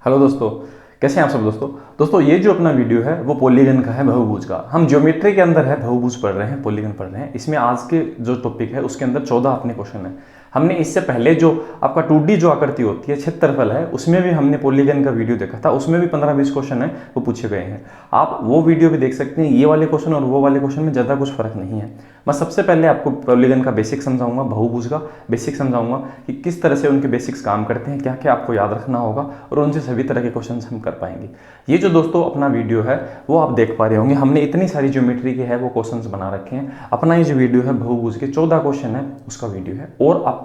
Hello दोस्तों, कैसे हैं आप सब दोस्तों। ये जो अपना वीडियो है वो पॉलीगन का है, बहुभुज का। हम ज्योमेट्री के अंदर है बहुभुज पढ़ रहे हैं, पॉलीगन पढ़ रहे हैं। इसमें आज के जो टॉपिक है उसके अंदर 14 अपने क्वेश्चन है। हमने इससे पहले जो आपका 2D जो आकृति होती है, क्षेत्रफल है, उसमें भी हमने पॉलीगन का वीडियो देखा था। उसमें भी 15-20 क्वेश्चन है वो पूछे गए हैं। आप वो वीडियो भी देख सकते हैं। ये वाले क्वेश्चन और वो वाले क्वेश्चन में ज़्यादा कुछ फर्क नहीं है। मैं सबसे पहले आपको पॉलीगन का बेसिक समझाऊंगा, बहुभुज का बेसिक समझाऊंगा कि किस तरह से उनके बेसिक्स काम करते हैं, क्या क्या आपको याद रखना होगा, और उनसे सभी तरह के क्वेश्चन हम कर पाएंगे। ये जो दोस्तों अपना वीडियो है वो आप देख पा रहे होंगे। हमने इतनी सारी ज्योमेट्री के है वो क्वेश्चंस बना रखे हैं। अपना ये जो वीडियो है बहुभुज के 14 क्वेश्चन है उसका वीडियो है। और आप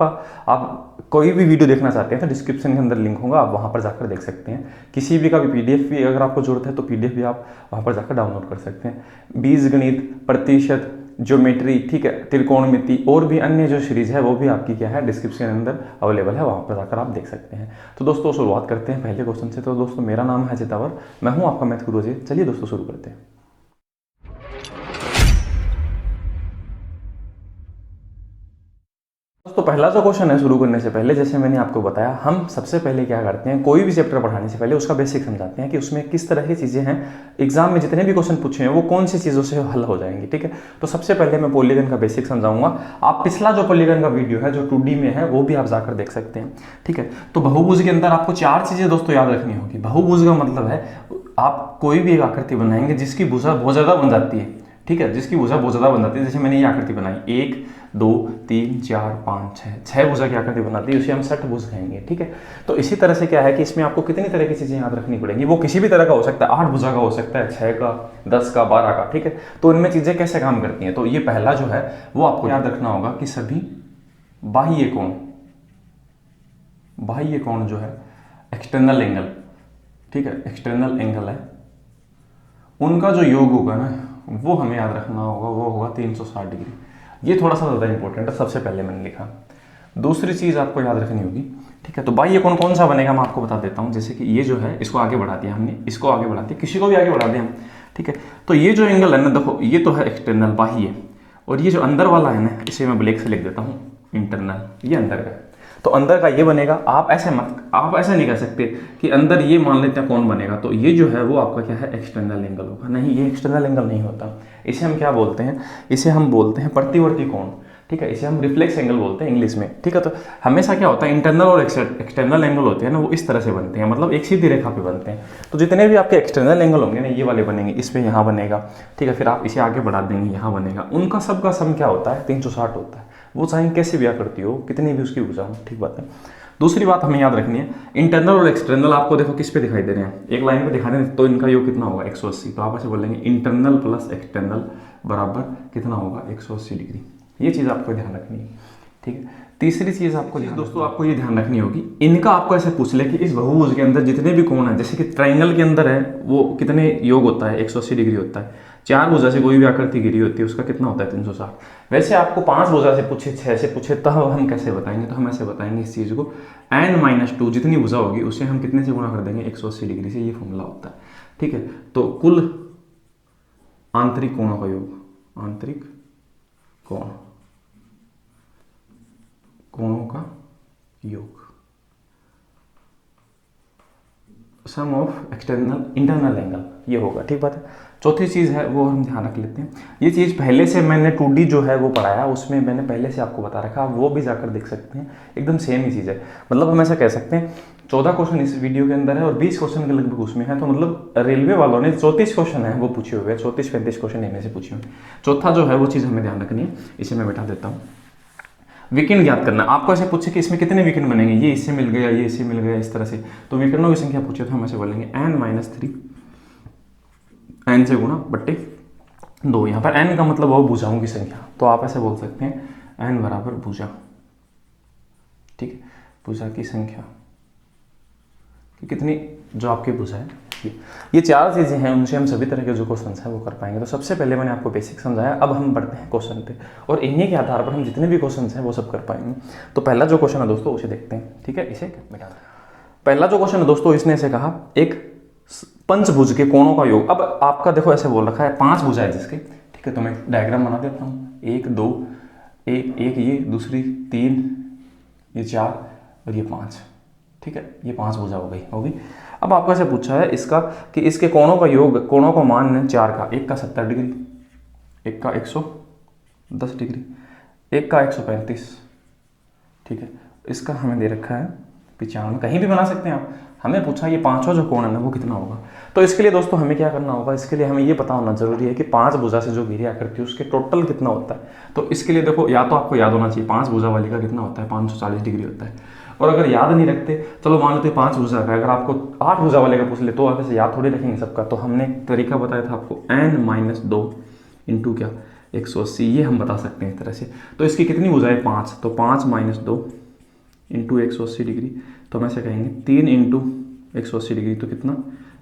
कोई भी वीडियो देखना चाहते हैं तो डिस्क्रिप्शन के अंदर लिंक होगा, आप वहाँ पर जाकर देख सकते हैं। किसी भी का भी PDF भी अगर आपको जरूरत है तो PDF भी आप वहाँ पर जाकर डाउनलोड कर सकते हैं। बीजगणित, प्रतिशत, ज्योमेट्री, ठीक है, त्रिकोणमिति और भी अन्य जो सीरीज है वो भी आपकी क्या है डिस्क्रिप्शन के अंदर अवेलेबल है, वहाँ पर जाकर आप देख सकते हैं। तो दोस्तों शुरुआत करते हैं पहले क्वेश्चन से। तो दोस्तों मेरा नाम है अजय तंवर, मैं हूँ आपका मैथ गुरु अजय। चलिए दोस्तों शुरू करते हैं। दोस्तों पहला जो क्वेश्चन है शुरू करने से पहले, जैसे मैंने आपको बताया, हम सबसे पहले क्या करते हैं, कोई भी चैप्टर पढ़ाने से पहले उसका बेसिक समझाते हैं कि उसमें किस तरह की चीज़ें हैं। एग्जाम में जितने भी क्वेश्चन पूछे हैं वो कौन सी चीज़ों से हल हो जाएंगी, ठीक है। तो सबसे पहले मैं पॉलीगन का बेसिक समझाऊंगा। आप पिछला जो पॉलीगन का वीडियो है जो 2D में है वो भी आप जाकर देख सकते हैं, ठीक है। तो बहुभुज के अंदर आपको 4 चीज़ें दोस्तों याद रखनी होगी। बहुभुज का मतलब है आप कोई भी एक आकृति बनाएंगे जिसकी भुजा बहुत ज़्यादा बन जाती है, ठीक है, जिसकी भुजा बहुत ज़्यादा बन जाती है। जैसे मैंने ये आकृति बनाई, 1 2 3 4 5 6 भुजा की आकृति बनाती है, उसे हम षटभुज कहेंगे, ठीक है। तो इसी तरह से क्या है कि इसमें आपको कितनी तरह की चीज़ें याद रखनी पड़ेंगी। वो किसी भी तरह का हो सकता है, 8 भुजा का हो सकता है, 6 का, 10 का, 12 का, ठीक है। तो इनमें चीज़ें कैसे काम करती हैं, तो ये पहला जो है वो आपको याद रखना होगा कि सभी बाह्य कोण जो है एक्सटर्नल एंगल, ठीक है, एक्सटर्नल एंगल है, उनका जो योग होगा ना वो हमें याद रखना होगा, वो होगा 360 डिग्री। ये थोड़ा सा ज़्यादा इंपॉर्टेंट है, सबसे पहले मैंने लिखा। दूसरी चीज़ आपको याद रखनी होगी, ठीक है। तो बाह्य कोण कौन सा बनेगा मैं आपको बता देता हूँ। जैसे कि ये जो है इसको आगे बढ़ा दिया हमने, इसको आगे बढ़ा दिया, किसी को भी आगे बढ़ा दिया हम, ठीक है। तो ये जो एंगल है ना, देखो ये तो है एक्सटर्नल बाह्य, और ये जो अंदर वाला है ना इसे मैं ब्लैक से लिख देता हूँ इंटरनल, ये अंदर का है। तो अंदर का ये बनेगा। आप ऐसा नहीं कह सकते कि अंदर ये मान लेते हैं कौन बनेगा, तो ये जो है वो आपका क्या है एक्सटर्नल एंगल होगा। नहीं, ये एक्सटर्नल एंगल नहीं होता। इसे हम क्या बोलते हैं, इसे हम बोलते हैं प्रतिवर्ती कोण, ठीक है। इसे हम रिफ्लेक्स एंगल बोलते हैं इंग्लिश में, ठीक है। तो हमेशा क्या होता है, इंटरनल और एक्सटर्नल एंगल होते हैं ना वो इस तरह से बनते हैं, मतलब एक सीधी रेखा पे बनते हैं। तो जितने भी आपके एक्सटर्नल एंगल होंगे ना ये वाले बनेंगे, इस पे यहाँ बनेगा, ठीक है। फिर आप इसे आगे बढ़ा देंगे, यहाँ बनेगा। उनका सबका सम क्या होता है, 360 होता है। वो चाहे कैसे भी आकृति हो, कितनी भी उसकी भुजा हो, ठीक बात है। दूसरी बात हमें याद रखनी है, इंटरनल और एक्सटर्नल आपको देखो किस पे दिखाई दे रहे हैं, एक लाइन पे दिखा रहे हैं, तो इनका योग कितना होगा 180। तो आप ऐसे बोलेंगे इंटरनल प्लस एक्सटर्नल बराबर कितना होगा 180 डिग्री। ये चीज़ आपको ध्यान रखनी है, ठीक है। तीसरी चीज़ आपको दोस्तों आपको ये ध्यान रखनी होगी, इनका आपको ऐसे पूछ ले कि इस बहुभुज के अंदर जितने भी कोण हैं, जैसे कि ट्राइंगल के अंदर है वो कितने योग होता है, 180 डिग्री होता है। 4 भुजा से कोई भी आकृति गिरी होती है उसका कितना होता है 360। वैसे आपको 5 भुजा से पूछे, 6 से पूछे, तब हम कैसे बताएंगे, तो हम ऐसे बताएंगे इस चीज़ को n-2 जितनी भुजा होगी उसे हम कितने से गुणा कर देंगे 180 डिग्री से। ये फॉर्मूला होता है, ठीक है। तो कुल आंतरिक कोणों का योग, आंतरिक कोणों का योग, सम ऑफ इंटरनल एंगल, ये होगा, ठीक बात है। चौथी चीज़ है वो हम ध्यान रख लेते हैं। ये चीज़ पहले से मैंने 2D जो है वो पढ़ाया, उसमें मैंने पहले से आपको बता रखा, वो भी जाकर देख सकते हैं। एकदम सेम ही चीज़ है, मतलब हम ऐसा कह सकते हैं 14 क्वेश्चन इस वीडियो के अंदर है और 20 क्वेश्चन के लगभग उसमें है। तो मतलब रेलवे वालों ने 34 क्वेश्चन है वो पूछे हुए हैं, 34-35 क्वेश्चन इनमें से पूछे हुए हैं। चौथा जो है वो चीज़ हमें ध्यान रखनी है, इसे मैं बैठा देता हूँ। विकर्ण ज्ञात करना, आपको ऐसे पूछे कि इसमें कितने विकर्ण बनेंगे, ये इससे मिल गया, ये इससे मिल गया, इस तरह से। तो विकर्णों की संख्या पूछे तो हम ऐसे बोलेंगे n-3, n से गुणा बट्टे 2। यहाँ पर n का मतलब वो भुजाओं की संख्या, तो आप ऐसे बोल सकते हैं n बराबर भुजा, ठीक है, भुजा की संख्या कि कितनी जो आपकी भुजा है। ये 4 चीज़ें हैं, उनसे हम सभी तरह के जो क्वेश्चन हैं वो कर पाएंगे। तो सबसे पहले मैंने आपको बेसिक समझाया, अब हम बढ़ते हैं क्वेश्चन पे, और इन्हीं के आधार पर हम जितने भी क्वेश्चन हैं वो सब कर पाएंगे। तो पहला जो क्वेश्चन है दोस्तों उसे देखते हैं, ठीक है। इसे पहला जो क्वेश्चन है दोस्तों, इसने ऐसे कहा एक पंचभुज के कोणों का योग। अब आपका देखो ऐसे बोल रखा है 5 भुजा है जिसके, ठीक है। तो मैं डायग्राम बना देता हूँ, 1 2 एक ये, दूसरी 3, ये 4 और ये 5, ठीक है, ये 5 भुजा हो गई होगी। अब आपको ऐसे पूछा है इसका कि इसके कोणों का योग, कोणों का मान है 4 का, एक का 70 डिग्री, एक का 110 डिग्री, एक का 135, ठीक है। इसका हमें दे रखा है 95, कहीं भी बना सकते हैं आप। हमें पूछा ये पांचों जो कोण है ना वो कितना होगा। तो इसके लिए दोस्तों हमें क्या करना होगा, इसके लिए हमें ये पता होना जरूरी है कि 5 भुजा से जो घिरी आकृति है उसके टोटल कितना होता है। तो इसके लिए देखो, या तो आपको याद होना चाहिए 5 भुजा वाली का कितना होता है, 540 डिग्री होता है। और अगर याद नहीं रखते, चलो मान लेते 5 भुजा का, अगर आपको 8 भुजा वाले का पूछ ले तो वैसे याद थोड़ी रखेंगे सबका। तो हमने एक तरीका बताया था आपको, n-2 इंटू क्या 180, ये हम बता सकते हैं इस तरह से। तो इसकी कितनी भुजा है 5, तो 5 - 2 इंटू 180 डिग्री, तो हम ऐसे कहेंगे 3 इंटू 180 डिग्री, तो कितना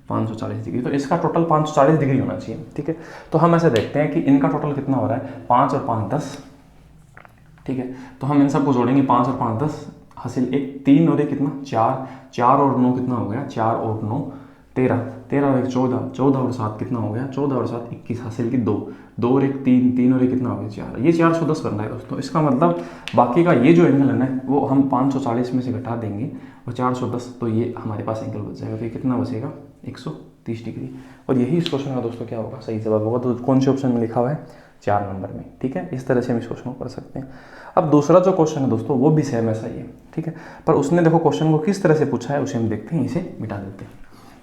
540 डिग्री। तो इसका टोटल 540 डिग्री होना चाहिए, ठीक है। तो हम ऐसे देखते हैं कि इनका टोटल कितना हो रहा है, 5 और 5 10, ठीक है। तो हम इन सबको जोड़ेंगे, 5 और 5 10 हासिल 1, 3 और 1 कितना 4, 4 और 9 कितना हो गया, 4 और 9 13, 13 और 1 14, 14 और 7 कितना हो गया, 14 और 7 21 हासिल की 2, 2 और 1 3, 3 और 1 कितना हो गया 4, ये 410 बन रहा है दोस्तों। इसका मतलब बाकी का ये जो एंगल है ना वो हम 540 में से घटा देंगे और 410, तो ये हमारे पास एंगल बच जाएगा। तो ये कितना बचेगा 130 डिग्री। और यही इस क्वेश्चन का दोस्तों क्या होगा, सही जवाब होगा। तो कौन से ऑप्शन में लिखा हुआ है, 4 नंबर में, ठीक है। इस तरह से हम इस क्वेश्चन को कर सकते हैं। अब दूसरा जो क्वेश्चन है दोस्तों वो भी सेम ऐसा ही है, ठीक है। पर उसने देखो क्वेश्चन को किस तरह से पूछा है उसे हम देखते हैं, इसे मिटा देते हैं।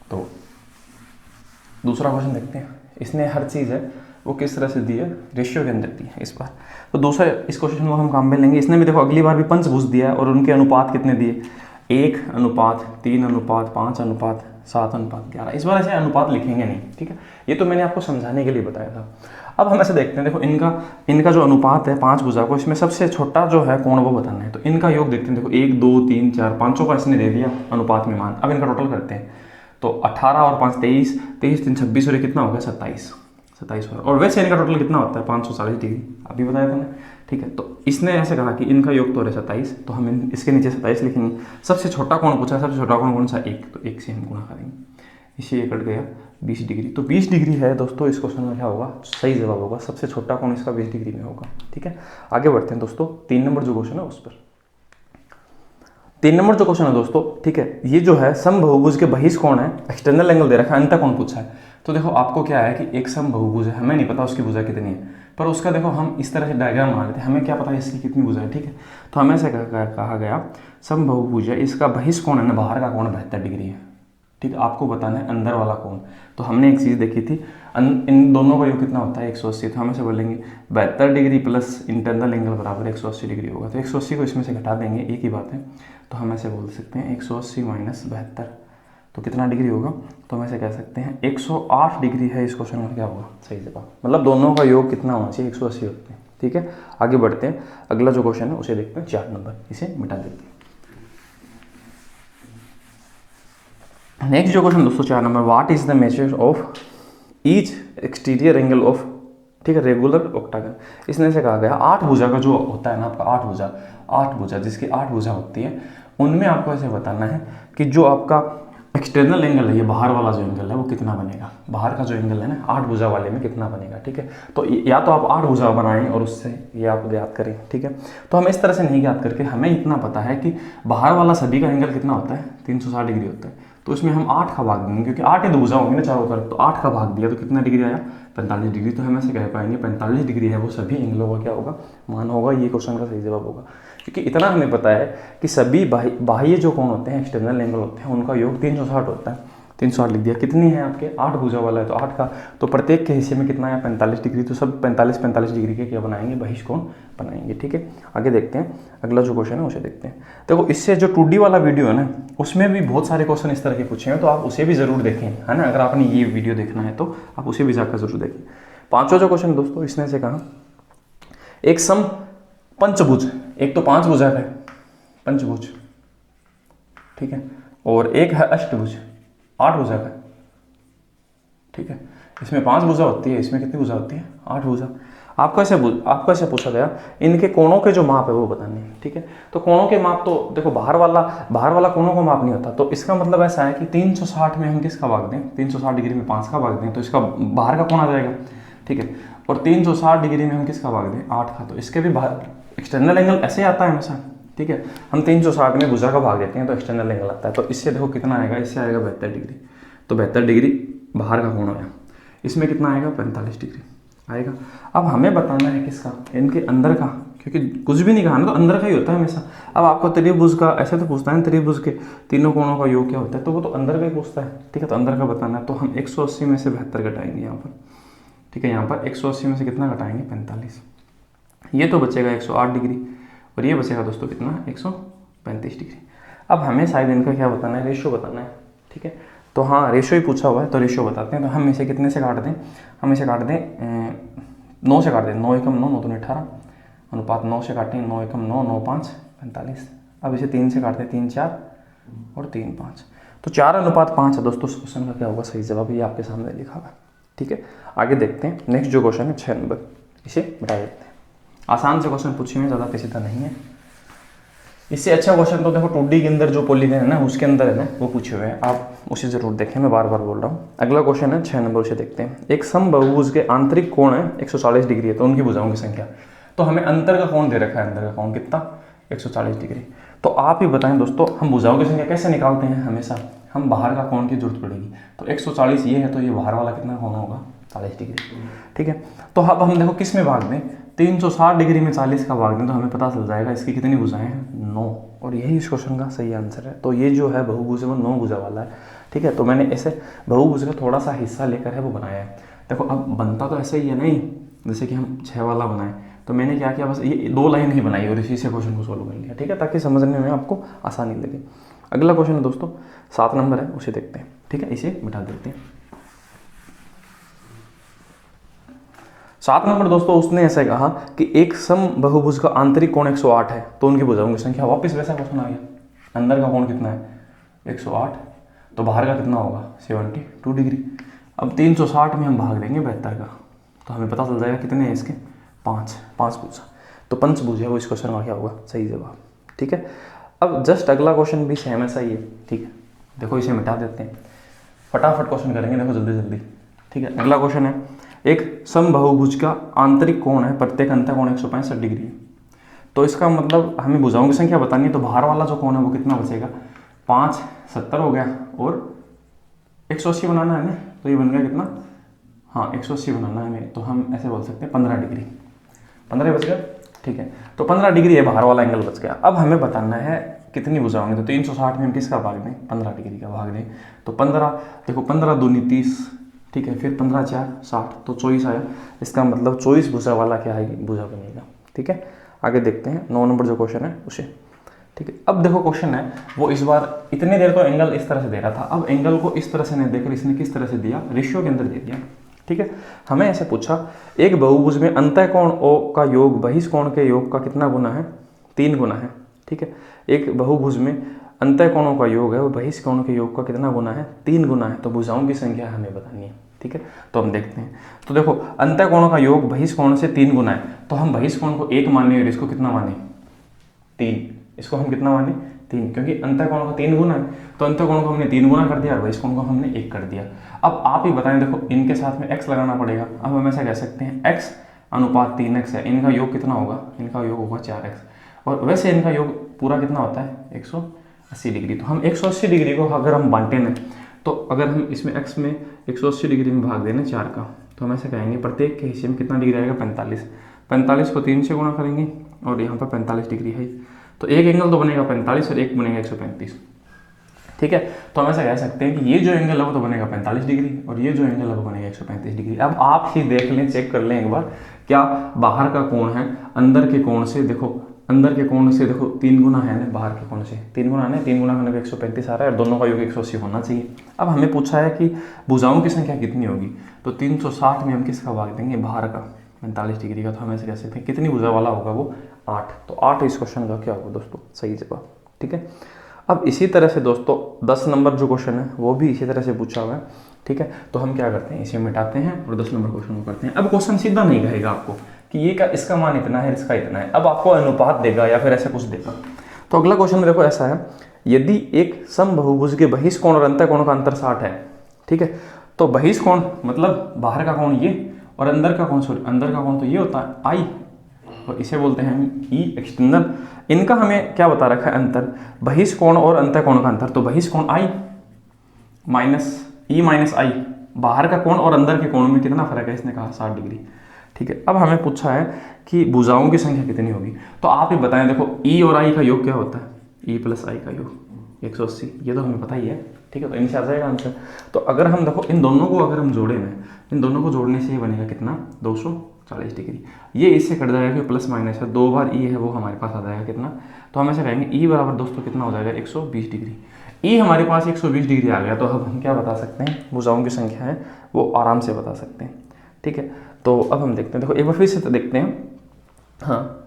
तो दूसरा क्वेश्चन देखते हैं, इसने हर चीज़ है वो किस तरह से दी है, रेशियो के अंदर दी है इस बार। तो दूसरा इस क्वेश्चन को हम काम में लेंगे। इसने भी देखो अगली बार भी पंचभुज दिया है और उनके अनुपात कितने दिए, 1:3:5:7:11। इस बार ऐसे अनुपात लिखेंगे नहीं, ठीक है। ये तो मैंने आपको समझाने के लिए बताया था। अब हम ऐसे देखते हैं, देखो इनका जो अनुपात है 5 भुजा को, इसमें सबसे छोटा जो है कोण वो बताना है। तो इनका योग देखते हैं, देखो 1 2 3 4 5 का इसने दे दिया अनुपात में मान। अब इनका टोटल करते हैं, तो 18 और 5 23, 23 3 26 और ये कितना हो गया 27, 27 और वैसे इनका टोटल कितना होता है 540 डिग्री, अभी बताया था मैंने, ठीक है। तो इसने ऐसे कहा कि इनका योग तो है 27, तो हम इसके नीचे 27 लिखेंगे। सबसे छोटा कोण पूछा है, सबसे छोटा कोण कौन सा, 1, तो 1 से हम गुणा करेंगे, इसे ये कट गया 20 डिग्री। तो 20 डिग्री है दोस्तों इस क्वेश्चन में क्या होगा, सही जवाब होगा। सबसे छोटा कोण इसका 20 डिग्री में होगा, ठीक है। आगे बढ़ते हैं दोस्तों, 3 नंबर जो क्वेश्चन है उस पर। 3 नंबर जो क्वेश्चन है दोस्तों, ठीक है, ये जो है समबहुभुज के बहिष कोण है, एक्सटर्नल एंगल दे रखा है, अंतः कोण पूछा है। तो देखो आपको क्या है कि एक समबहुभुज है, हमें नहीं पता उसकी भुजा कितनी है, पर उसका देखो हम इस तरह से डायग्राम बना लेते हैं, हमें क्या पता है इसकी कितनी भुजा है, ठीक है। तो हमें ऐसे कहा गया समबहुभुज है, इसका बहिष कोण है ना, बाहर का कोण 72 डिग्री है, ठीक है। आपको बताना है अंदर वाला कोण। तो हमने एक चीज़ देखी थी, इन दोनों का योग कितना होता है 180। तो हम ऐसे बोलेंगे 72 डिग्री प्लस इंटरनल एंगल बराबर 180 डिग्री होगा। तो 180 को इसमें से घटा देंगे, एक ही बात है। तो हम ऐसे बोल सकते हैं 180 माइनस 72, तो कितना डिग्री होगा, तो हम ऐसे कह सकते हैं 108 डिग्री है इस क्वेश्चन में, क्या होगा सही जवाब। मतलब दोनों का योग कितना होना चाहिए, 180 होते हैं, ठीक है। आगे बढ़ते हैं, अगला जो क्वेश्चन है उसे देखते हैं, 4 नंबर, इसे मिटा देते हैं। नेक्स्ट जो क्वेश्चन दोस्तों 4 number, what is the measure of each exterior angle of, ठीक है, रेगुलर ऑक्टागन। इसने से कहा गया 8 भुजा का जो होता है ना आपका, 8 भुजा जिसकी 8 भुजा होती है, उनमें आपको ऐसे बताना है कि जो आपका एक्सटर्नल एंगल है, ये बाहर वाला जो एंगल है वो कितना बनेगा, बाहर का जो एंगल है ना 8 भुजा वाले में कितना बनेगा, ठीक है। तो या तो आप 8 भुजा बनाएं और उससे ये आप याद करें, ठीक है। तो हमें इस तरह से नहीं याद करके हमें इतना पता है कि बाहर वाला सभी का एंगल कितना होता है 360 डिग्री होता है। तो इसमें हम 8 का भाग देंगे, क्योंकि 8 ही तो भुजा होंगे ना चारों तरफ, तो 8 का भाग दिया तो कितना डिग्री आया 45 डिग्री। तो हम ऐसे कह पाएंगे 45 डिग्री है वो सभी एंगलों का क्या होगा, मान होगा। ये क्वेश्चन का सही जवाब होगा, क्योंकि इतना हमें पता है कि सभी बाह्य जो कोण होते हैं, एक्सटर्नल एंगल होते हैं, उनका योग 360 होता है। 360 लिख दिया, कितनी है आपके 8 भुजा वाला है तो 8 का, तो प्रत्येक के हिस्से में कितना है 45 डिग्री। तो सब 45 डिग्री के क्या बनाएंगे, बहिष कोण बनाएंगे, ठीक है। आगे देखते हैं, अगला जो क्वेश्चन है उसे देखते हैं। देखो इससे जो 2D वाला वीडियो है ना, उसमें भी बहुत सारे क्वेश्चन इस तरह के पूछे हैं, तो आप उसे भी जरूर देखें, है ना। अगर आपने ये वीडियो देखना है तो आप उसे भी जाकर जरूर देखें। 5वां जो क्वेश्चन दोस्तों, इसने से कहा एक सम पंचभुज, एक तो 5 भुजा है पंचभुज, ठीक है, और एक है अष्टभुज 8 भुजा का, ठीक है। इसमें 5 भुजा होती है, इसमें कितनी भुजा होती है 8 भुजा। आपको ऐसे पूछा गया इनके कोणों के जो माप है वो बताने हैं, ठीक है। तो कोणों के माप तो देखो बाहर वाला कोणों का माप नहीं होता। तो इसका मतलब ऐसा है कि 360 में हम किसका भाग दें, 360 डिग्री में 5 का भाग दें तो इसका बाहर का कोण आ जाएगा, ठीक है। और 360 डिग्री में हम किसका भाग दें 8 का, तो इसके भी बाहर एक्सटर्नल एंगल ऐसे आता है हमेशा, ठीक है। हम 360 में भुजा का भाग देते हैं तो एक्सटर्नल एंगल आता है। तो इससे देखो कितना आएगा, इससे आएगा 72 डिग्री। तो 72 डिग्री बाहर का कोण हो गया। इसमें कितना आएगा, 45 डिग्री आएगा। अब हमें बताना है किसका, इनके अंदर का, क्योंकि कुछ भी नहीं कहा ना, तो अंदर का ही होता है हमेशा। अब आपको त्रिभुज का ऐसे तो पूछता है, त्रिभुज के तीनों कोणों का योग क्या होता है, तो वो तो अंदर का ही पूछता है, ठीक है। तो अंदर का बताना है, तो हम 180 में से 72 घटाएंगे यहाँ पर, ठीक है। यहाँ पर 180 में से कितना घटाएंगे, 45। ये तो बचेगा 108 डिग्री, और ये बचेगा दोस्तों कितना, 135 डिग्री। अब हमें शायद इनका क्या बताना है, रेशियो बताना है, ठीक है। तो हाँ, रेशियो ही पूछा हुआ है, तो रेशियो बताते हैं। तो हम इसे कितने से काट दें, हम इसे काट दें 9 से काट दें, 9 एकम 9, 9 दूनी 18, अनुपात 9 से काटें, 9 एकम 9, 9 5 45। अब इसे 3 से काटते हैं, 3 4 और 3 5, तो 4:5 है दोस्तों। इस क्वेश्चन का क्या होगा सही जवाब, ये आपके सामने लिखा हुआ है, ठीक है। आगे देखते हैं, नेक्स्ट जो क्वेश्चन है 6 नंबर, इसे मिटा देते हैं। आसान से क्वेश्चन पूछे हुए, ज़्यादा पेचीदा नहीं है। इससे अच्छा क्वेश्चन तो देखो 2D के अंदर जो पॉलीगन है ना, उसके अंदर है ना, वो पूछे हुए हैं, आप उसे जरूर देखें, मैं बार बार बोल रहा हूँ। अगला क्वेश्चन है 6 नंबर, उसे देखते हैं। एक समबाहुभुज के आंतरिक कोण है 140 डिग्री है, तो उनकी भुजाओं की संख्या। तो हमें अंतर का कोण दे रखा है, अंतर का कोण कितना, 140 डिग्री। तो आप ही बताएं दोस्तों, हम भुजाओं की संख्या कैसे निकालते हैं, हमेशा हम बाहर का कोण की जरूरत पड़ेगी। तो 140 ये है, तो ये बाहर वाला कितना कोण होगा, 40 डिग्री, ठीक है। तो अब हम देखो किस में भाग दें, 360 डिग्री में 40 का भाग दें, तो हमें पता चल जाएगा इसकी कितनी भुजाएं हैं, 9। और यही इस क्वेश्चन का सही आंसर है। तो ये जो है बहुभुज है वो 9 भुजा वाला है, ठीक है। तो मैंने ऐसे बहुभुज का थोड़ा सा हिस्सा लेकर है वो बनाया है। देखो अब बनता तो ऐसे ही है नहीं, जैसे कि हम 6 वाला बनाए, तो मैंने क्या किया, बस ये 2 लाइन ही बनाई और इसी से क्वेश्चन को सोल्व कर लिया, ठीक है, ताकि समझने में आपको आसानी लगे। अगला क्वेश्चन है दोस्तों 7 नंबर है, उसे देखते हैं, ठीक है। इसे मिटा देते हैं। 7 नंबर दोस्तों, उसने ऐसे कहा कि एक समबाहुभुज का आंतरिक कोण 108 है, तो उनकी भुजाओं की संख्या। वापस वैसा क्वेश्चन आ गया, अंदर का कोण कितना है, 108, तो बाहर का कितना होगा, 72 डिग्री। अब 360 में हम भाग देंगे 72 का, तो हमें पता चल जाएगा कितने हैं इसके, 5 भुजा। तो पंचभुज है वो इस क्वेश्चन का क्या होगा, सही जवाब, ठीक है। अब जस्ट अगला क्वेश्चन भी सेम ऐसा ही है, ठीक है। देखो इसे मिटा देते हैं, फटाफट क्वेश्चन करेंगे, देखो जल्दी जल्दी, ठीक है। अगला क्वेश्चन है, एक समबाहुभुज का आंतरिक कोण है, प्रत्येक अंतः कोण 165 डिग्री है। तो इसका मतलब हमें भुजाओं की संख्या बतानी है, तो बाहर वाला जो कोण है वो कितना बचेगा, 5 70 हो गया, और 180 बनाना है ना, तो ये बन गया कितना, हाँ 180 बनाना है हमें, तो हम ऐसे बोल सकते हैं 15 डिग्री, 15 बच गया, ठीक है। तो 15 डिग्री है, बाहर वाला एंगल बच गया। अब हमें बताना है कितनी भुजाएं, तो 360 में हम किसका भाग दें, 15 डिग्री का भाग दें। तो 15, देखो 15 दूनी 30, ठीक है, फिर 15 4 60, तो 24 आया। इसका मतलब 24 भुजा वाला क्या है, भुजा बनेगा, ठीक है। आगे देखते हैं 9 नंबर जो क्वेश्चन है उसे, ठीक है। अब देखो क्वेश्चन है वो इस बार इतनी देर तो एंगल इस तरह से दे रहा था, अब एंगल को इस तरह से नहीं देकर इसने किस तरह से दिया, रेशियो के अंदर दे दिया, ठीक है। हमें ऐसे पूछा, एक बहुभुज में अंतः कोण O का योग बहिष कोण के योग का कितना गुना है, 3 गुना है, ठीक है। एक बहुभुज में अंतः कोणों का योग है, वो बहिष कोण के योग का कितना गुना है, 3 गुना है। तो भुजाओं की संख्या हमें बतानी है, ठीक है। तो हम देखते हैं, तो देखो अंतः कोणों का योग बहिष कोण से 3 गुना है, तो हम बहिष कोण को 1 माने और इसको कितना माने, 3। इसको हम कितना माने, 3, क्योंकि अंतः कोण का 3 गुना है, तो अंतः कोण को हमने 3 गुना कर दिया और बहिष कोण को हमने 1 कर दिया। अब आप ही बताएं, देखो इनके साथ में x लगाना पड़ेगा। अब हम ऐसा कह सकते हैं x अनुपात 3x है, इनका योग कितना होगा, इनका योग होगा 4x, और वैसे इनका योग पूरा कितना होता है, 180 डिग्री। तो हम 180 डिग्री को अगर हम बांटे ना, तो अगर हम इसमें x में 180 डिग्री में भाग देना 4 का, तो हम ऐसे कहेंगे प्रत्येक के हिस्से में कितना डिग्री आएगा, 45। 45 को 3 से गुणा करेंगे, और यहाँ पर 45 डिग्री है, तो एक एंगल तो बनेगा 45 और एक बनेगा 135, ठीक है। तो हम ऐसा कह सकते हैं कि ये जो एंगल है वो तो बनेगा 45 डिग्री, और ये जो एंगल है वो बनेगा 135 डिग्री। अब आप ही देख लें, चेक कर लें एक बार, क्या बाहर का कोण है अंदर के कोण से, देखो अंदर के कोण से देखो 3 गुना है ना, बाहर के कोण से 3 गुना है, 3 गुना करने पे 135 आ रहा है, और दोनों का योग 180 होना चाहिए। अब हमें पूछा है कि भुजाओं की संख्या कितनी होगी, तो 360 में हम किसका भाग देंगे, बाहर का 45 डिग्री का। तो हम ऐसे कह सकते हैं कितनी भुजा वाला होगा वो, 8। तो 8 इस क्वेश्चन का क्या होगा दोस्तों, सही जवाब, ठीक है। अब इसी तरह से दोस्तों 10 नंबर जो क्वेश्चन है वो भी इसी तरह से पूछा हुआ है, ठीक है। तो हम क्या करते हैं, इसे मिटाते हैं और 10 नंबर क्वेश्चन को करते हैं। अब क्वेश्चन सीधा नहीं कहेगा आपको कि ये का इसका मान इतना है, इसका इतना है, अब आपको अनुपात देगा या फिर ऐसा कुछ देगा। तो अगला क्वेश्चन देखो ऐसा है, यदि एक समबाहुभुज के बहिष कोण और अंतः कोण का अंतर 60 है, ठीक है। तो बहिष कोण मतलब बाहर का कोण ये, और अंदर का कोण, सॉरी अंदर का कोण तो ये होता है I, और इसे बोलते हैं हम ई एक्सटर्नल। इनका हमें क्या बता रखा है अंतर, बहिष कोण और अंतः कोण का अंतर। तो बहिष कोण आई माइनस ई माइनस आई, बाहर का कोण और अंदर के कोण में कितना फर्क है, इसने कहा 60 डिग्री। ठीक है, अब हमें पूछा है कि भुजाओं की संख्या कितनी होगी, तो आप ही बताएं। देखो ई और आई का योग क्या होता है, ई प्लस आई का योग 180, ये तो हमें पता ही है। ठीक है, तो इनसे आ जाएगा आंसर। तो अगर हम देखो इन दोनों को अगर हम जोड़े में, इन दोनों को जोड़ने से ये बनेगा कितना 240 डिग्री। ये इससे कट जाएगा कि प्लस माइनस है, 2 बार ई है वो हमारे पास आ जाएगा कितना, तो हम ऐसे कहेंगे ई बराबर दोस्तों कितना हो जाएगा 120 डिग्री। ई हमारे पास 120 डिग्री आ गया, तो अब हम क्या बता सकते हैं, भुजाओं की संख्या है वो आराम से बता सकते हैं। ठीक है, तो अब हम देखते हैं, देखो एक बार फिर से तो देखते हैं। हाँ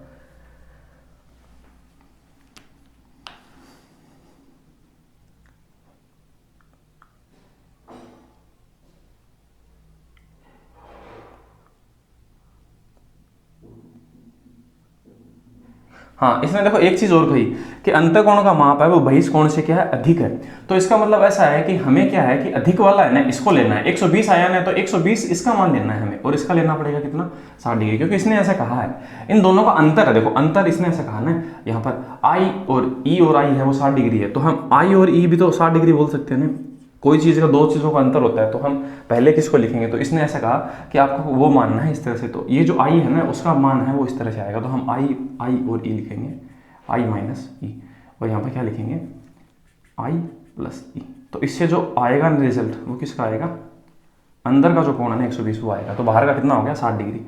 हाँ, इसमें देखो एक चीज और कही कि अंतःकोण का माप है वो बहिष कोण से क्या है, अधिक है। तो इसका मतलब ऐसा है कि हमें क्या है कि अधिक वाला है ना इसको लेना है, 120 आया ना, तो 120 इसका मान लेना है हमें, और इसका लेना पड़ेगा कितना 60 डिग्री, क्योंकि इसने ऐसा कहा है। इन दोनों का अंतर है, देखो अंतर इसने ऐसा कहा ना, यहाँ पर आई और ई और आई है वो 60 डिग्री है, तो हम आई और ई भी तो 60 डिग्री बोल सकते हैं ना। कोई चीज़ का दो चीज़ों का अंतर होता है, तो हम पहले किसको लिखेंगे, तो इसने ऐसा कहा कि आपको वो मानना है इस तरह से, तो ये जो आई है ना उसका मान है वो इस तरह से आएगा, तो हम आई और ई लिखेंगे, आई माइनस ई, और यहाँ पर क्या लिखेंगे आई प्लस ई। तो इससे जो आएगा रिजल्ट वो किसका आएगा, अंदर का जो कोण है ना 120 वो आएगा, तो बाहर का कितना हो गया 60 डिग्री।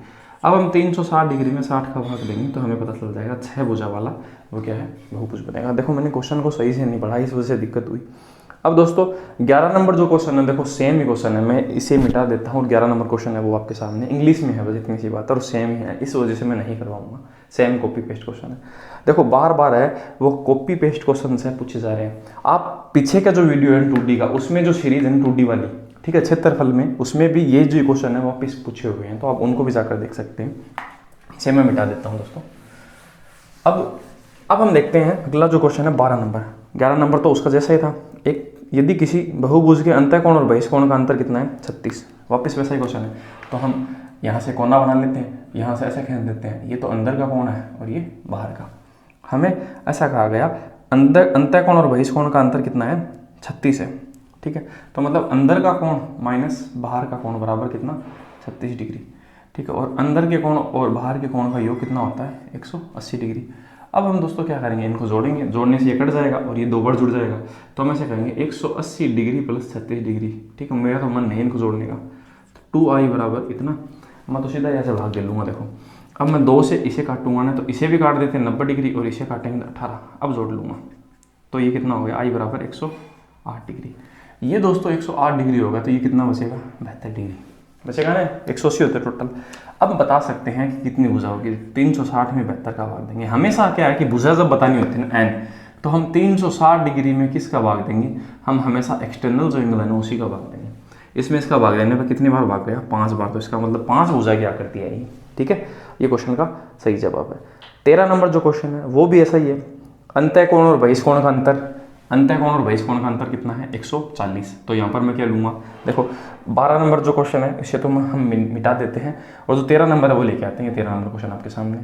अब हम 360 डिग्री में 60 का भाग देंगे तो हमें पता चल जाएगा 6 भुजा वाला वो क्या है, बहुभुज बनेगा। देखो मैंने क्वेश्चन को सही से नहीं पढ़ा, इस वजह से दिक्कत हुई। अब दोस्तों 11 नंबर जो क्वेश्चन है, देखो सेम ही क्वेश्चन है, मैं इसे मिटा देता हूँ। 11 नंबर क्वेश्चन है वो आपके सामने इंग्लिश में है, बस इतनी सी बात है, और सेम ही है, इस वजह से मैं नहीं करवाऊंगा। सेम कॉपी पेस्ट क्वेश्चन है, देखो बार बार है वो कॉपी पेस्ट क्वेश्चन से पूछे जा रहे हैं। आप पीछे का जो वीडियो है 2D का, उसमें जो सीरीज है 2D वाली, ठीक है, क्षेत्रफल में, उसमें भी ये जो क्वेश्चन है वापस पूछे हुए हैं, तो आप उनको भी जाकर देख सकते हैं। इसे मैं मिटा देता हूँ दोस्तों। अब हम देखते हैं अगला जो क्वेश्चन है 12 नंबर। 11 नंबर तो उसका जैसा ही था, एक यदि किसी बहुभुज के अंतःकोण और बहिष्कोण का अंतर कितना है 36, वापस वैसा ही क्वेश्चन है। तो हम यहाँ से कोना बना लेते हैं, यहाँ से ऐसे खींच देते हैं, ये तो अंदर का कोण है और ये बाहर का। हमें ऐसा कहा गया अंतःकोण और बहिष्कोण का अंतर कितना है 36 है। ठीक है, तो मतलब अंदर का कोण माइनस बाहर का कोण बराबर कितना 36 डिग्री। ठीक है, और अंदर के कोण और बाहर के कोण का योग कितना होता है 180 डिग्री। अब हम दोस्तों क्या करेंगे, इनको जोड़ेंगे, जोड़ने से ये कट जाएगा और ये दो बार जुड़ जाएगा, तो हम ऐसे करेंगे 180 डिग्री प्लस 36 डिग्री। ठीक है, मेरा तो मन नहीं इनको जोड़ने का, तो 2i बराबर इतना, मैं तो सीधा ऐसे भाग दे लूँगा। देखो अब मैं 2 से इसे काटूंगा ना, तो इसे भी काट देते हैं 90 डिग्री और इसे काटेंगे 18, अब जोड़ लूँगा, तो ये कितना हो गया i बराबर 108 डिग्री। ये दोस्तों 108 डिग्री होगा, तो ये कितना बचेगा 72 डिग्री बचेगा ना, 180 होते टोटल। अब बता सकते हैं कि कितनी भुजा होगी, 360 में 72 का भाग देंगे। हमेशा क्या है कि भुजा जब बतानी होती है ना n, तो हम 360 डिग्री में किसका भाग देंगे, हम हमेशा एक्सटर्नल जो एंगल है ना उसी का भाग देंगे। इसमें इसका भाग देने पर कितनी बार भाग गया 5 बार, तो इसका मतलब 5 भुजा क्या करती है ये। ठीक है, ये क्वेश्चन का सही जवाब है। 13 नंबर जो क्वेश्चन है वो भी ऐसा ही है, अंतःकोण और बहिष्कोण का अंतर। अंतःकोण और बहिष्कोण का अंतर कितना है 140, तो यहाँ पर मैं क्या लूँगा, देखो 12 नंबर जो क्वेश्चन है इसे तो हम मिटा देते हैं, और जो 13 नंबर है वो लेके आते हैं। 13 नंबर क्वेश्चन आपके सामने,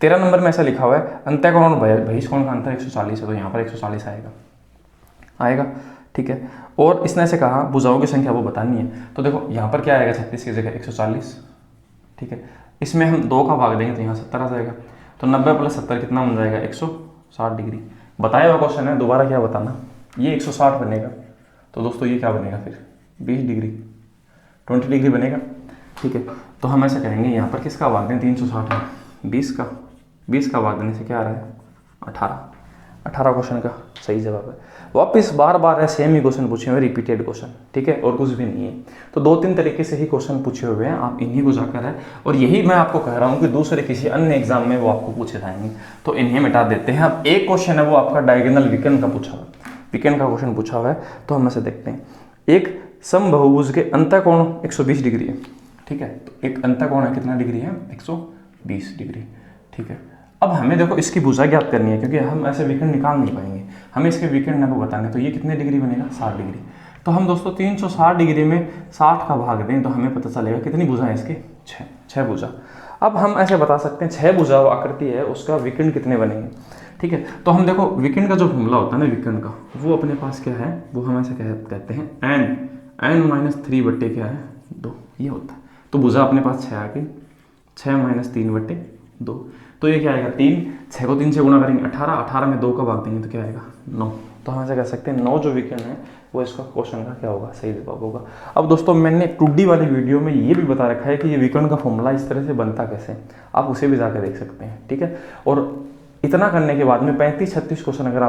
13 नंबर में ऐसा लिखा हुआ है अंतःकोण और बहिष्कोण का अंतर 140 है, तो यहाँ पर 140 आएगा। ठीक है, और इसने ऐसे कहा भुजाओं की संख्या वो बतानी है, तो देखो यहाँ पर क्या आएगा 36 की जगह 140। ठीक है, इसमें हम 2 का भाग देंगे तो यहाँ 70 आ जाएगा, तो 90 प्लस 70 कितना बन जाएगा 160 डिग्री। बताया हुआ क्वेश्चन है, दोबारा क्या बताना, ये 160 बनेगा, तो दोस्तों ये क्या बनेगा फिर 20 डिग्री 20 डिग्री बनेगा। ठीक है, तो हम ऐसा करेंगे यहाँ पर किसका भाग दें 360 में 20 का भाग देने से क्या आ रहा है 18 क्वेश्चन का सही जवाब है। वापिस बार बार है सेम ही क्वेश्चन पूछे हुए, रिपीटेड क्वेश्चन। ठीक है, और कुछ भी नहीं है, तो 2-3 तरीके से ही क्वेश्चन पूछे हुए हैं, आप इन्हीं को जाकर है, और यही मैं आपको कह रहा हूँ कि दूसरे किसी अन्य एग्जाम में वो आपको पूछे जाएंगे, तो इन्हें मिटा देते हैं। अब एक क्वेश्चन है वो आपका डायगोनल विकर्ण का पूछा हुआ, विकर्ण का क्वेश्चन पूछा हुआ है, तो हम ऐसे देखते हैं। एक समबहुभुज के अंतःकोण 120 डिग्री है। ठीक है, तो एक अंतःकोण है कितना डिग्री है 120 डिग्री। ठीक है, अब हमें देखो इसकी भुजा ज्ञात करनी है, क्योंकि हम ऐसे विकर्ण निकाल नहीं पाएंगे, हमें इसके विकर्ण को बताने, तो ये कितने डिग्री बनेगा 60 डिग्री। तो हम दोस्तों 360 डिग्री में 60 का भाग दें तो हमें पता चलेगा कितनी भुजा है इसके 6 भुजा। अब हम ऐसे बता सकते हैं 6 भुजाओं आकृति है उसका विकर्ण कितने बनेंगे। ठीक है, तो हम देखो विकर्ण का जो फॉर्मूला होता है ना विकर्ण का, वो अपने पास क्या है, वो हम ऐसे कहते हैं n-3 बट्टे क्या है 2, ये होता है। तो भुजा अपने पास 6 आ गई, 6 - 3 बट्टे 2, तो ये क्या आएगा 3, 6 को 3 से गुणा करेंगे 18, 18 में 2 का भाग देंगे तो क्या आएगा 9। तो हम ऐसे कह सकते हैं 9 जो विकर्ण है वो इसका क्वेश्चन का क्या होगा, सही जवाब होगा। अब दोस्तों मैंने 2D वाली वीडियो में ये भी बता रखा है कि ये विकर्ण का फॉर्मूला इस तरह से बनता कैसे है, आप उसे भी जाकर देख सकते हैं। ठीक है, और इतना करने के बाद में 35-36 क्वेश्चन अगर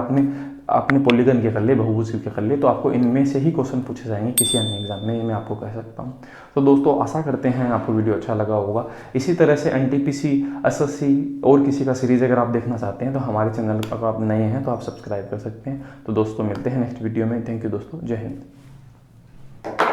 आपने पॉलीगन के कर लिए, बहुभुज के कर लिए, तो आपको इनमें से ही क्वेश्चन पूछे जाएंगे किसी अन्य एग्जाम में, ये मैं आपको कह सकता हूँ। तो दोस्तों आशा करते हैं आपको वीडियो अच्छा लगा होगा। इसी तरह से NTPC, SSC और किसी का सीरीज़ अगर आप देखना चाहते हैं तो हमारे चैनल पर आप नए हैं तो आप सब्सक्राइब कर सकते हैं। तो दोस्तों मिलते हैं नेक्स्ट वीडियो में। थैंक यू दोस्तों, जय हिंद।